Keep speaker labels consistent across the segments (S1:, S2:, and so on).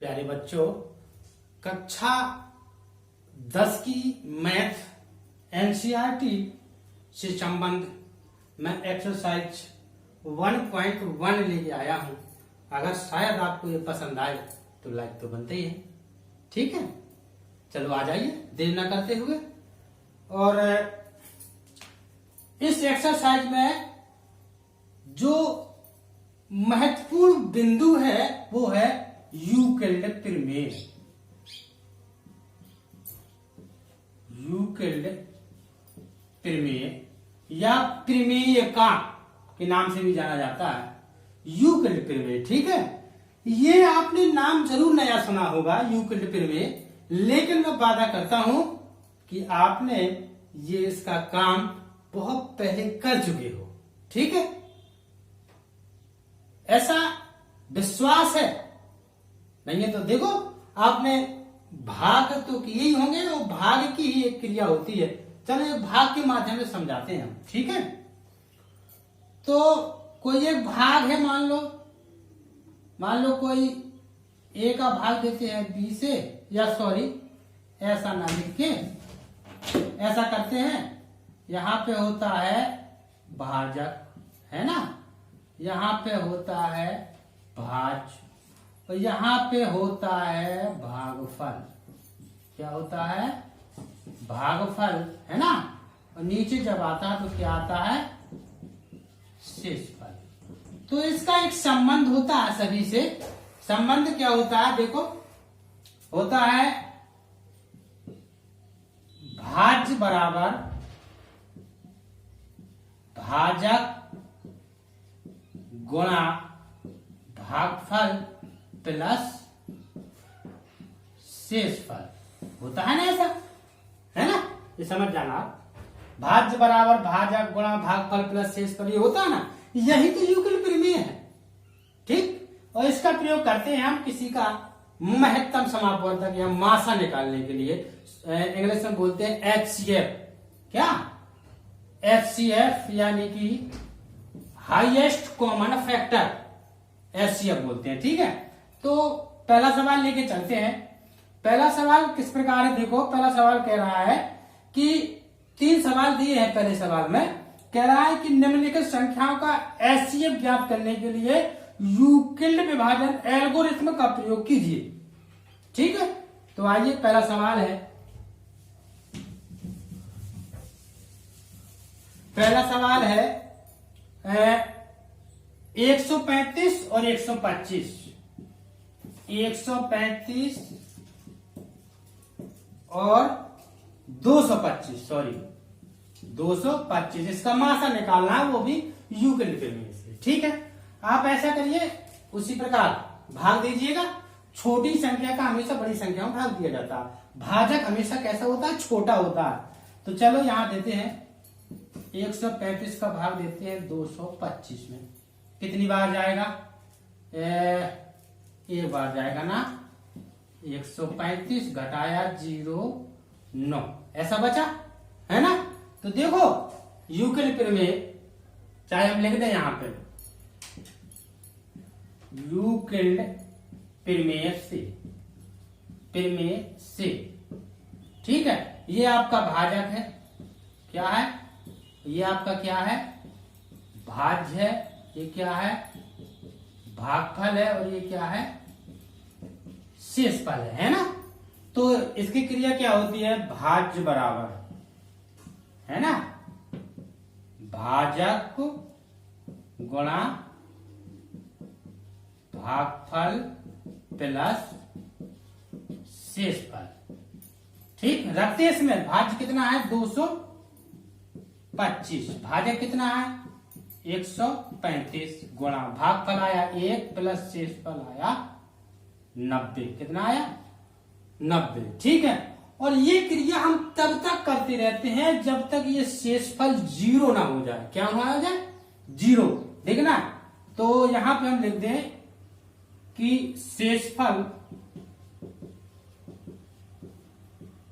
S1: प्यारे बच्चों, कक्षा 10 की मैथ एनसीईआरटी से संबंध मैं एक्सरसाइज 1.1 लेके आया हूं। अगर शायद आपको ये पसंद आए तो लाइक तो बनते ही है। ठीक है, चलो आ जाइए देर ना करते हुए। और इस एक्सरसाइज में जो महत्वपूर्ण बिंदु है वो है यूक्लिड प्रमेय। यूक्लिड प्रमेय या प्रमेय का के नाम से भी जाना जाता है, यूक्लिड प्रमेय। ठीक है, ये आपने नाम जरूर नया सुना होगा यूक्लिड प्रमेय, लेकिन मैं वादा करता हूं कि आपने ये इसका काम बहुत पहले कर चुके हो। ठीक है, ऐसा विश्वास है। नहीं है तो देखो, आपने भाग तो किए ही होंगे और भाग की ही एक क्रिया होती है। चलो एक भाग के माध्यम से समझाते हैं हम। ठीक है, तो कोई एक भाग है, मान लो कोई ए का भाग देते हैं बी से, या सॉरी ऐसा ना लिख के ऐसा करते हैं। यहां पे होता है भाजक, है ना, यहां पे होता है भाज, और यहां पे होता है भागफल। क्या होता है? भागफल, है ना। और नीचे जब आता है तो क्या आता है? शेषफल। तो इसका एक संबंध होता है सभी से। संबंध क्या होता है? देखो, होता है भाज्य बराबर भाजक गुणा भागफल प्लस शेषफल। होता है ना ऐसा, है ना, ये समझ जाना आप। भाज्य बराबर भाजक गुणा भागफल प्लस शेषफल, ये होता है ना, यही तो यूक्लिड प्रमेय है। ठीक, और इसका प्रयोग करते हैं हम किसी का महत्तम समापवर्धक या मासा निकालने के लिए। इंग्लिश में बोलते हैं HCF। क्या? HCF यानी कि हाईएस्ट कॉमन फैक्टर, HCF बोलते हैं। ठीक है, तो पहला सवाल लेके चलते हैं। पहला सवाल किस प्रकार है? देखो, पहला सवाल कह रहा है कि 3 सवाल दिए हैं। पहले सवाल में कह रहा है कि निम्नलिखित संख्याओं का HCF ज्ञात करने के लिए यूक्लिड विभाजन एल्गोरिथ्म का प्रयोग कीजिए। ठीक है, तो आइए पहला सवाल है। पहला सवाल है 135 और 125। 135 और 225, सॉरी 225, इसका मासा निकालना है, वो भी यूक्लिड प्रमेय से। ठीक है, आप ऐसा करिए, उसी प्रकार भाग दीजिएगा। छोटी संख्या का हमेशा बड़ी संख्या में भाग दिया जाता है। भाजक हमेशा कैसा होता है? छोटा होता है। तो चलो यहां देते हैं 135 का भाग देते हैं 225 में। कितनी बार जाएगा? एक बार जाएगा ना। 135 घटाया 0, 9, ऐसा बचा, है ना। तो देखो, यूक्लिड प्रमेय, चाहे हम लिख दें यहां पे यूक्लिड प्रमेय से। ठीक है, ये आपका भाजक है। क्या है? ये आपका क्या है? भाज्य है। ये क्या है? भागफल है। और ये क्या है? शेषफल है ना। तो इसकी क्रिया क्या होती है? भाज्य बराबर, है ना, भाजक गुणा भागफल प्लस शेषफल। ठीक, रखते हैं इसमें। भाज्य कितना है? 225। भाजक कितना है? 135 गुणा भागफल आया 1 प्लस शेषफल आया 90। कितना आया? 90। ठीक है, और ये क्रिया हम तब तक करते रहते हैं जब तक ये शेषफल 0 ना हो जाए। क्या हो जाए? 0। देखना, तो यहां पे हम लिख दें कि शेषफल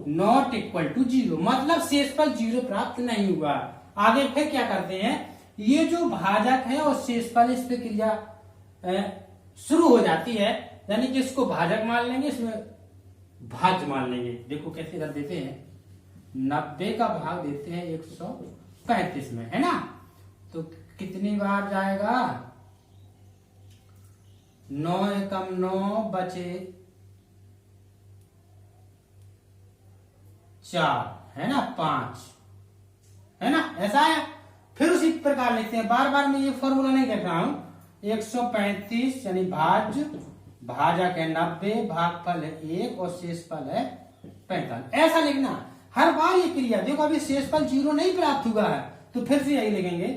S1: नॉट इक्वल टू 0, मतलब शेषफल 0 प्राप्त नहीं हुआ। आगे फिर क्या करते हैं? ये जो भाजक है और शेषफल, इस पे क्रिया शुरू हो जाती है। यानी कि इसको भाजक मान लेंगे, इसमें भाज्य मान लेंगे। देखो कैसे कर देते हैं, 90 का भाग देते हैं 135 में, है ना। तो कितनी बार जाएगा, 9 एकम 9 बचे 4, है ना, 5, है ना, ऐसा है। फिर उसी प्रकार लिखते हैं, बार बार मैं ये फॉर्मूला नहीं कह रहा हूं। 135 यानी भाज्य, भाजक है 90, भागफल है 1 और शेषफल है 45, ऐसा लिखना हर बार ये क्रिया। देखो अभी शेषफल 0 नहीं प्राप्त हुआ है, तो फिर से यही लिखेंगे,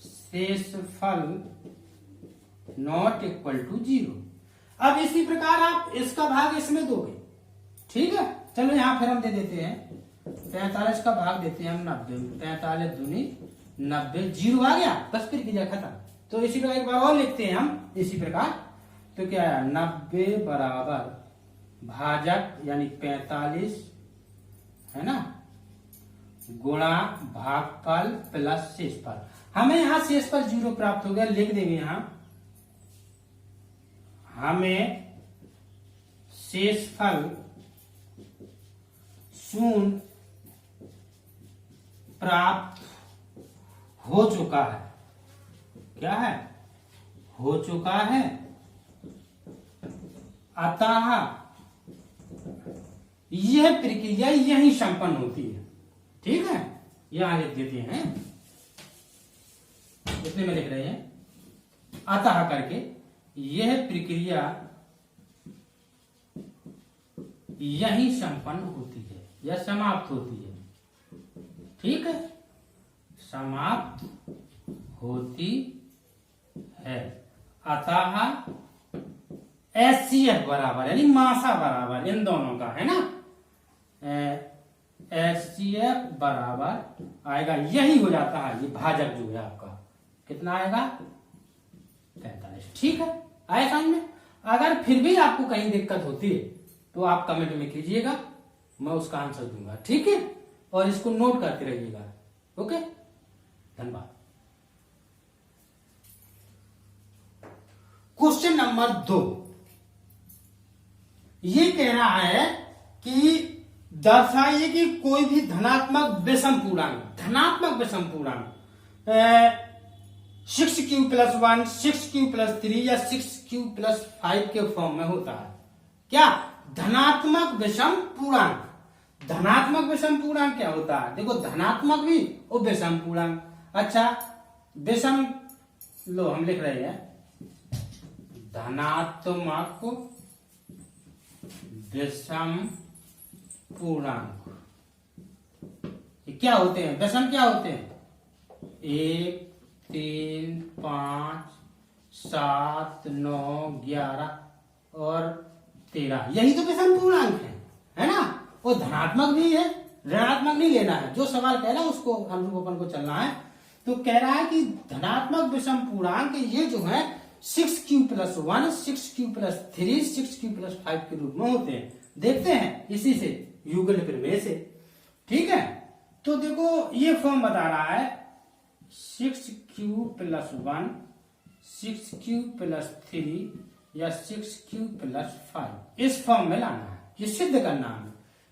S1: शेषफल नॉट इक्वल टू 0। अब इसी प्रकार आप इसका भाग इसमें दोगे, ठीक है। चलो यहां फिर हम दे देते हैं 45 का भाग देते हैं हम 90, 45 दूनी 90, 0 आ गया, बस फिर क्रिया खत्म। तो इसी प्रकार एक बार और लिखते हैं हम इसी प्रकार। तो क्या है, 90 बराबर भाजक यानी 45, है ना, गुणा भागफल प्लस शेषफल। हमें यहां शेषफल 0 प्राप्त हो गया, लिख देंगे यहां, हमें शेषफल 0 प्राप्त हो चुका है। क्या है, हो चुका है, अतः यह प्रक्रिया यही संपन्न होती है। ठीक है, यहां लिख देते हैं, इतने में लिख रहे हैं, अतः करके यह प्रक्रिया यही संपन्न होती है या समाप्त होती है। ठीक है, समाप्त होती है। अतः HCF बराबर यानी मासा बराबर इन दोनों का, है ना, HCF बराबर आएगा, यही हो जाता है, ये भाजक जो है आपका कितना आएगा 45। ठीक है, आए समझ में। अगर फिर भी आपको कहीं दिक्कत होती है तो आप कमेंट में कीजिएगा, मैं उसका आंसर दूंगा। ठीक है, और इसको नोट करते रहिएगा। ओके, धन्यवाद। क्वेश्चन नंबर 2 ये कह रहा है कि दर्शाइए कि कोई भी धनात्मक विषम पूर्णांक, धनात्मक विषम पूर्णांक 6q+1, 6q+3 या 6q+5 के फॉर्म में होता है। क्या, धनात्मक विषम पूर्णांक। धनात्मक विषम पूर्णांक क्या होता है, देखो धनात्मक भी और विषम पूर्णांक। अच्छा, विषम लो हम लिख रहे हैं, धनात्मक विषम पूर्णांक क्या होते हैं, विषम क्या होते हैं, 1, 3, 5, 7, 9, 11 और 13, यही तो विषम पूर्णांक है ना। वो धनात्मक भी है, ऋणात्मक नहीं लेना है, जो सवाल कह रहा है उसको हम लोग अपन को चलना है। तो कह रहा है कि धनात्मक विषम पूर्णांक ये जो है 6q+1, 6q+3, 6q+5 के रूप में होते हैं। देखते हैं इसी से, युगल प्रमेय से। ठीक है, तो देखो ये फॉर्म बता रहा है 6q+1, 6q+3 या 6q+5, इस फॉर्म में लाना है, ये सिद्ध करना है।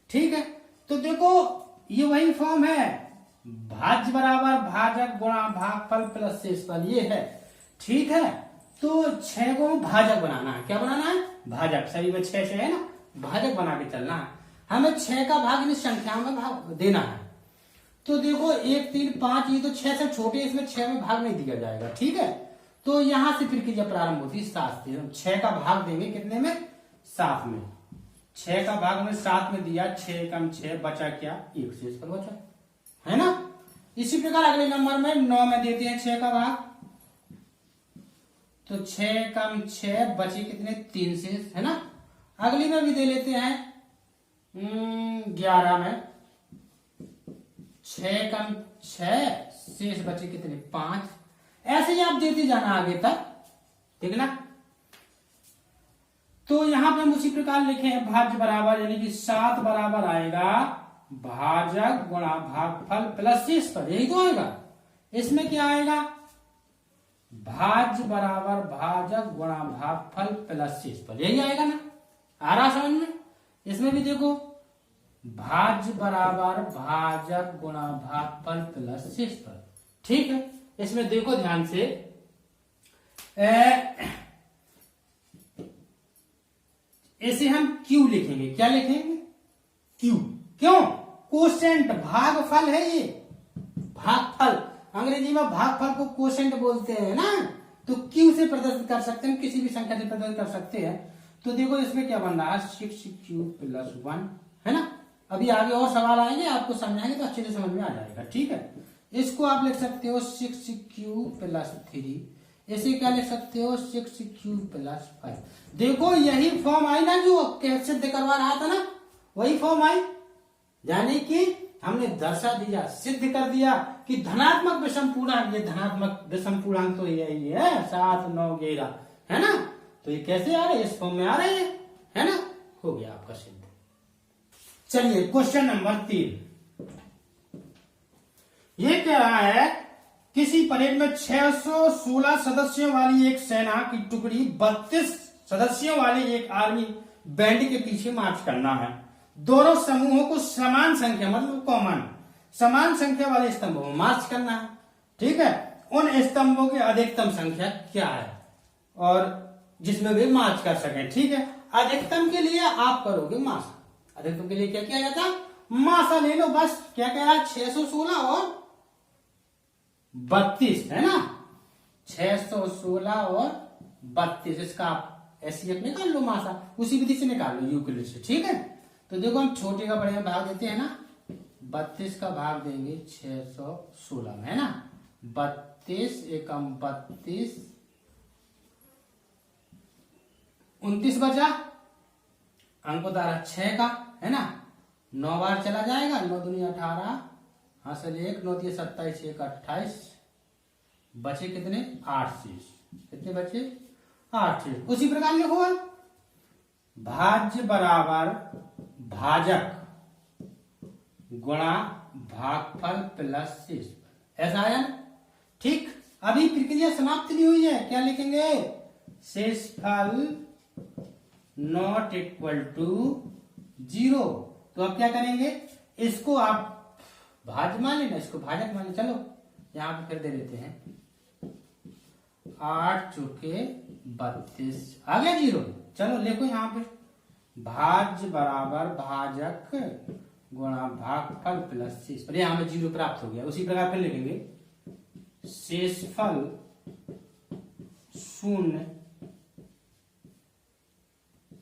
S1: ठीक है, तो देखो ये वही फॉर्म है, भाज्य बराबर भाजक गुणा भागफल प्लस शेषफल, ये है। ठीक है, तो 6 को भाजक बनाना है। क्या बनाना है, भाजक। सही में 6 है ना, भाजक बना के चलना है। हमें 6 का भाग इन संख्याओं में भाग देना है। तो देखो 1, 3, 5, ये तो 6 से छोटे, इसमें 6 में भाग नहीं दिया जाएगा। ठीक है, तो यहां से फिर क्रिया प्रारंभ होती है 7 से। हम 6 का भाग देंगे कितने में, 7 में। 6 का भाग में 7 में दिया, 6 कम 6 बचा क्या, 1 शेष पर बचा, है ना। इसी प्रकार अगले नंबर में 9 में देते हैं 6 का भाग, तो 6 कम 6 बचे कितने, 3 शेष, है ना। अगली में भी दे लेते हैं 11 में 6 कम 6 शेष बचे कितने, 5। ऐसे ही आप देते जाना आगे तक, ठीक ना। तो यहां पे हम उसी प्रकार लिखे हैं, भाज्य बराबर यानी कि 7 बराबर आएगा भाजक गुणा भागफल प्लस शेषफल, यही तो आएगा। इसमें क्या आएगा, भाज्य बराबर भाजक गुणा भागफल प्लस शेषफल, यही आएगा ना, आ रहा समझ में। इसमें भी देखो भाज्य बराबर भाजक गुणा भागफल प्लस शेषफल, ठीक है। इसमें देखो ध्यान से, इसे हम क्यू लिखेंगे, क्या लिखेंगे, क्यू। क्यों, कोसेंट भागफल है ये, भागफल, अंग्रेजी में भागफल को कोसेंट बोलते हैं ना, तो क्यू से प्रदर्शित कर सकते हैं, किसी भी संख्या से प्रदर्शित कर सकते हैं। तो देखो इसमें क्या बन रहा है, 6 प्लस 1, है ना। अभी आगे और सवाल आएंगे, आपको समझाएंगे तो अच्छे से समझ में आ जाएगा, ठीक है। इसको आप लिख सकते हो 6 प्लस 3, इसे क्या लिख सकते हो 6 प्लस 5। देखो यही फॉर्म आई ना जो सिद्ध करवा रहा था ना, वही फॉर्म आई, यानी कि हमने दर्शा दिया, सिद्ध कर दिया कि धनात्मक विषम पूर्णांक, ये धनात्मक विषम पूर्णांक तो यही है 7, 9, 11, है ना। तो ये कैसे आ रहे हैं, इस फॉर्म में आ रहे हैं, है ना, हो गया आपका सिद्ध। चलिए क्वेश्चन नंबर 3, ये कह रहा है किसी परेड में 616 सदस्यों वाली एक सेना की टुकड़ी 32 सदस्यों वाले एक आर्मी बैंड के पीछे मार्च करना है। दोनों समूहों को समान संख्या, मतलब कॉमन समान संख्या वाले स्तंभों में मार्च करना है, ठीक है। उन स्तंभों की अधिकतम संख्या क्या है, और जिसमें वे मार्च कर सकें, ठीक है। अधिकतम के लिए आप करोगे मासा, अधिकतम के लिए क्या किया जाता, मासा ले लो बस। क्या कह रहा है, 616 और 32, है ना, 616 और 32, इसका आप एससीएफ निकाल लो, मासा उसी विधि से निकाल लो, यूक्लिड से, ठीक है। तो देखो हम छोटे का बड़े में भाग देते हैं ना, 32 का भाग देंगे 616 में, है ना, 32 एकम 32, 29 बचा, अंक उतारा 6 का, है ना, 9 बार चला जाएगा, 9 दूनी 18, हासिल 1, 9 दिए 27, 1 28, बचे कितने 8 शेष, कितने बचे 8 शेष। उसी प्रकार लिखो भाज्य बराबर भाजक गुणा भागफल प्लस शेषफल, ऐसा आया ना, ठीक। अभी प्रक्रिया समाप्त नहीं हुई है, क्या लिखेंगे, शेषफल नॉट इक्वल टू 0। तो अब क्या करेंगे, इसको आप भाज्य मान लेना, इसको भाजक मान लेना। चलो यहां पे फिर दे देते हैं, 8 चौके 32, आ गया 0। चलो लिखो यहाँ पे भाज्य बराबर भाजक गुणा भागफल प्लस शेषफल, यहां में 0 प्राप्त हो गया। उसी प्रकार फिर लिखेंगे शेषफल 0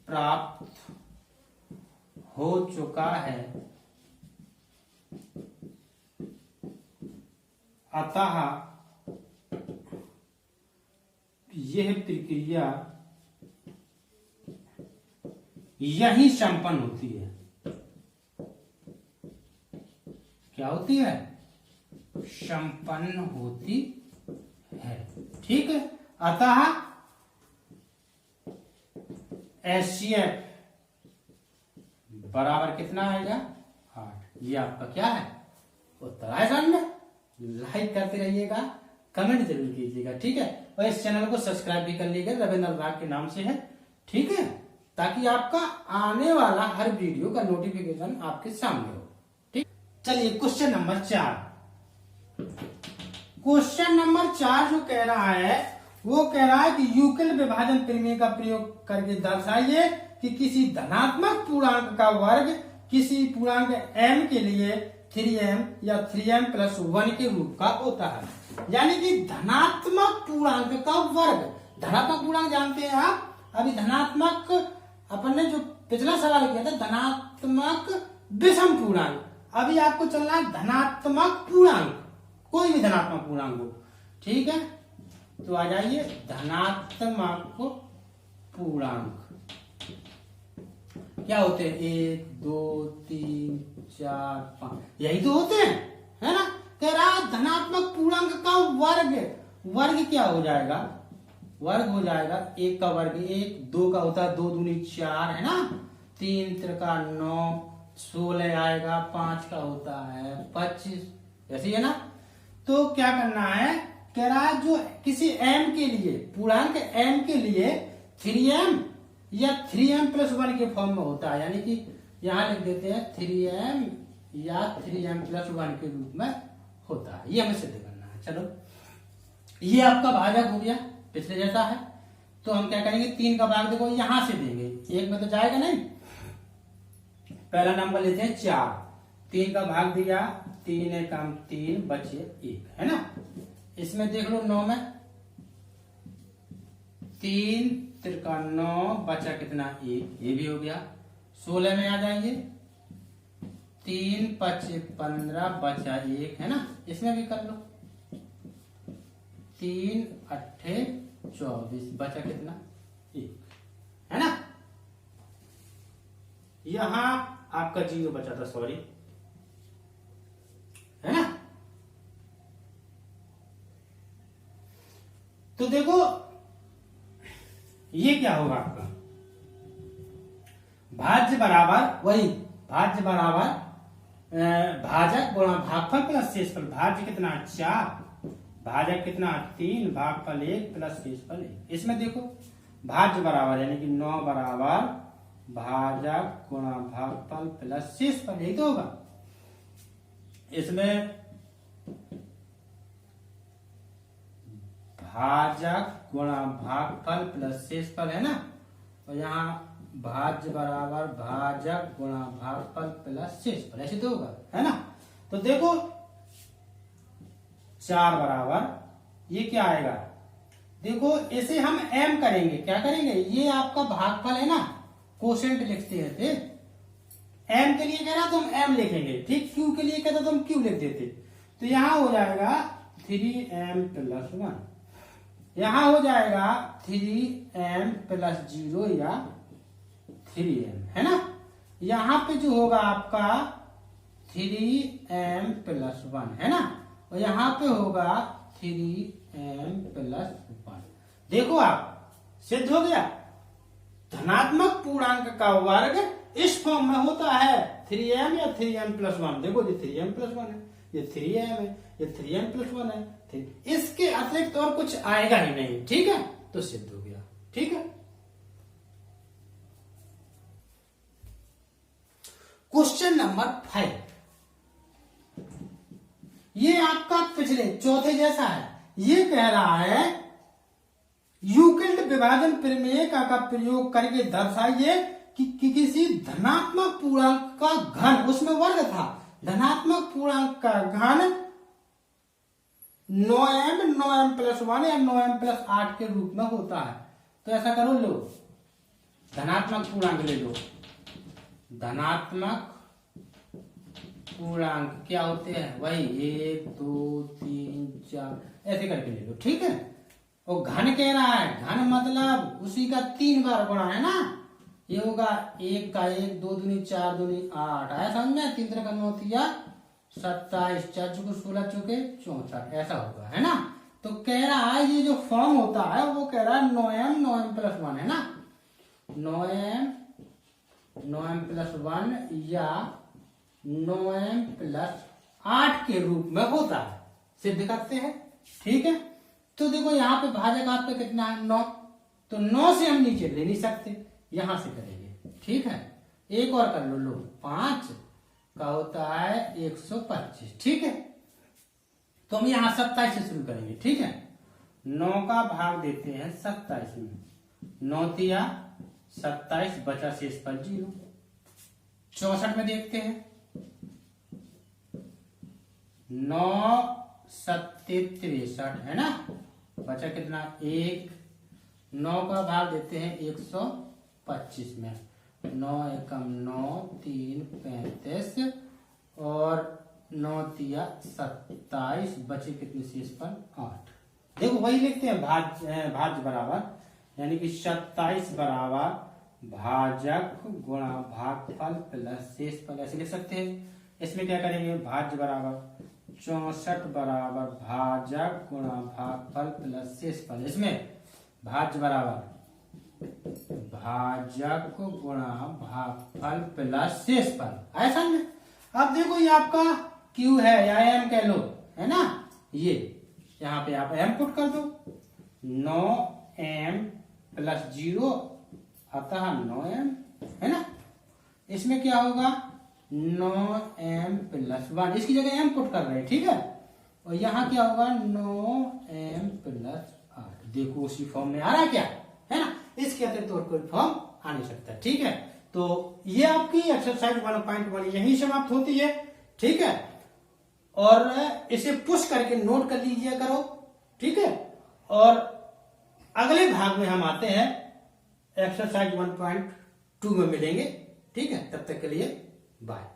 S1: प्राप्त हो चुका है, अतः यह प्रक्रिया यही संपन्न होती है। क्या होती है, संपन्न होती है, ठीक है। अतः एचसीएफ बराबर कितना आएगा 8। ये आपका क्या है उत्तर है। सामने लाइक करते रहिएगा, कमेंट जरूर कीजिएगा, ठीक है। और इस चैनल को सब्सक्राइब भी कर लीजिएगा, रविंद्र राग के नाम से है, ठीक है, ताकि आपका आने वाला हर वीडियो का नोटिफिकेशन आपके सामने हो, ठीक। चलिए क्वेश्चन नंबर 4, क्वेश्चन नंबर 4 जो कह रहा है वो कह रहा है कि यूक्लिड विभाजन प्रमेय का प्रयोग करके दर्शाइए कि किसी धनात्मक पूर्णांक का वर्ग किसी पूर्णांक m के लिए 3m या 3m प्लस 1 के रूप का होता है। यानी कि धनात्मक पूर्णांक का वर्ग, धनात्मक पूर्णांक जानते हैं आप, अभी धनात्मक अपन ने जो पिछला सवाल किया था धनात्मक विषम पूर्णांक, अभी आपको चलना है धनात्मक पूर्णांक, कोई भी धनात्मक पूर्णांक हो, ठीक है। तो आ जाइए धनात्मक पूर्णांक क्या होते हैं, 1 2 3 4 5, यही तो होते हैं, है ना। कह रहा धनात्मक पूर्णांक का वर्ग, वर्ग क्या हो जाएगा, वर्ग हो जाएगा 1 का वर्ग 1, 2 का होता है 2 दूनी 4, है ना, 3 त्रिका 9, 16 आएगा, 5 का होता है 25, ऐसे ही है ना। तो क्या करना है कह रहा है जो किसी m के लिए, पूर्णांक m के लिए 3m या 3m प्लस 1 के फॉर्म में होता है, यानी कि यहां लिख देते हैं 3m या 3m प्लस 1 के रूप में होता है। ये हमें सिद्ध करना है। चलो, ये आपका भाजक हो गया, पिछले जैसा है। तो हम क्या करेंगे, 3 का भाग देखो यहां से देंगे, एक में तो जाएगा नहीं। पहला नंबर लेते हैं 4, 3 का भाग दिया, 3 एकम 3 बचे 1, है ना। इसमें देख लो 9 में 3 तिरका 9 बचा कितना 1, ये भी हो गया। 16 में आ जाएंगे, 3 5 15 बचा 1, है ना। इसमें भी कर लो, 3 8 24 बचा कितना 1, है ना। यहां आपका 0 बचा था, सॉरी, है ना। तो देखो ये क्या होगा आपका भाज्य बराबर वही, भाज्य बराबर भाजक गुणा भागफल प्लस शेषफल। भाज्य कितना 4, भाजक कितना 3, भागफल 1 प्लस शेषफल 1। इसमें देखो भाज्य बराबर यानी कि 9 बराबर भाजक गुणा भागफल प्लस शेषफल, यही तो होगा। इसमें भाजक गुणा भागफल प्लस शेषफल, है ना। और यहाँ भाज्य बराबर भाजक गुणा भागफल प्लस शेषफल, ऐसे तो होगा, है ना। तो देखो 4 बराबर ये क्या आएगा, देखो इसे हम m करेंगे, क्या करेंगे, ये आपका भागफल है ना, कोशेंट लिखते हैं थे। m के लिए कह रहा तो हम m लिखेंगे, ठीक। q के लिए कहता तो हम q लिख देते। तो यहां हो जाएगा 3m प्लस 1, यहां हो जाएगा 3m प्लस 0 या 3m, है ना। यहां पे जो होगा आपका 3m प्लस 1, है ना। और यहां पे होगा 3m प्लस 1। देखो आप सिद्ध हो गया। धनात्मक पूर्णांक का वर्ग इस फॉर्म में होता है 3m या 3m प्लस 1। देखो ये 3m प्लस 1 है, ये 3m है, ये 3m प्लस 1 है। इसके अतिरिक्त और कुछ आएगा ही नहीं, ठीक है। तो सिद्ध हो गया, ठीक है। क्वेश्चन नंबर 5, ये आपका पिछले चौथे जैसा है। ये कह रहा है यूक्लिड विभाजन प्रमेय का प्रयोग करके दर्शाइए कि किसी धनात्मक पूर्णांक का घन, उसमें वर्ग था, धनात्मक पूर्णांक का घन 9m प्लस 1 या 9m प्लस 8 के रूप में होता है। तो ऐसा करो, लो धनात्मक पूर्णांक ले लो। धनात्मक पूर्णांक क्या होते हैं, वही 1 2 3 4 ऐसे करके ले लो, ठीक है। और घन कह रहा है, घन मतलब उसी का 3 बार गुणा, है ना। ये होगा 1 का 1, 2 दूनी 4 दूनी 8, आया समझ में। 3 का 9 दिया 27, 4 चुके 16 चुके 64, ऐसा होगा, है ना। तो कह रहा है ये जो फॉर्म होता है वो कह रहा है 9m प्लस 1, है ना। 9m प्लस 1 या 9m प्लस 8 के रूप में होता है, सिद्ध करते हैं, ठीक है। तो देखो यहाँ पे भाजक आपका कितना है 9, तो 9 से हम नीचे ले नहीं सकते, यहां से करेंगे, ठीक है। एक और कर लो, 5 का होता है 125, ठीक है। तो हम यहां 27 से शुरू करेंगे, ठीक है। 9 का भाग देते हैं 27 में, 9 तिया 27 बचा शेष पर 0। 64 में देखते हैं, 9 7 63, है ना। बचा कितना 1, 9 का भाग देते हैं 125 में, 9 एकम 9 3 35 और 9 तिया 27 बचे कितने शेष पर 8। देखो वही लिखते हैं भाज्य बराबर, यानी कि 27 बराबर भाजक गुणा भागफल प्लस शेषफल, ऐसे लिख सकते हैं। इसमें क्या करेंगे, भाज्य बराबर 64 बराबर भाजक गुणा भागफल प्लस शेषफल। इसमें भाज्य बराबर भाजक गुणा भागफल प्लस शेषफल, ऐसा नहीं। अब देखो ये आपका Q है या M कह लो, है ना। ये यहाँ पे आप m पुट कर दो, 9m प्लस 0 अतः 9m, है ना। इसमें क्या होगा 9m प्लस 1, इसकी जगह m पुट कर रहे हैं, ठीक है। और यहाँ क्या होगा 9m प्लस 8। देखो उसी फॉर्म में आ रहा है क्या, है ना। इसके अतिरिक्त और कोई फॉर्म आ नहीं सकता, ठीक है। तो ये आपकी एक्सरसाइज 1.1 यही समाप्त होती है, ठीक है। और इसे पुश करके नोट कर लीजिए करो, ठीक है। और अगले भाग में हम आते हैं एक्सरसाइज 1.2 में मिलेंगे, ठीक है। तब तक के लिए बाय।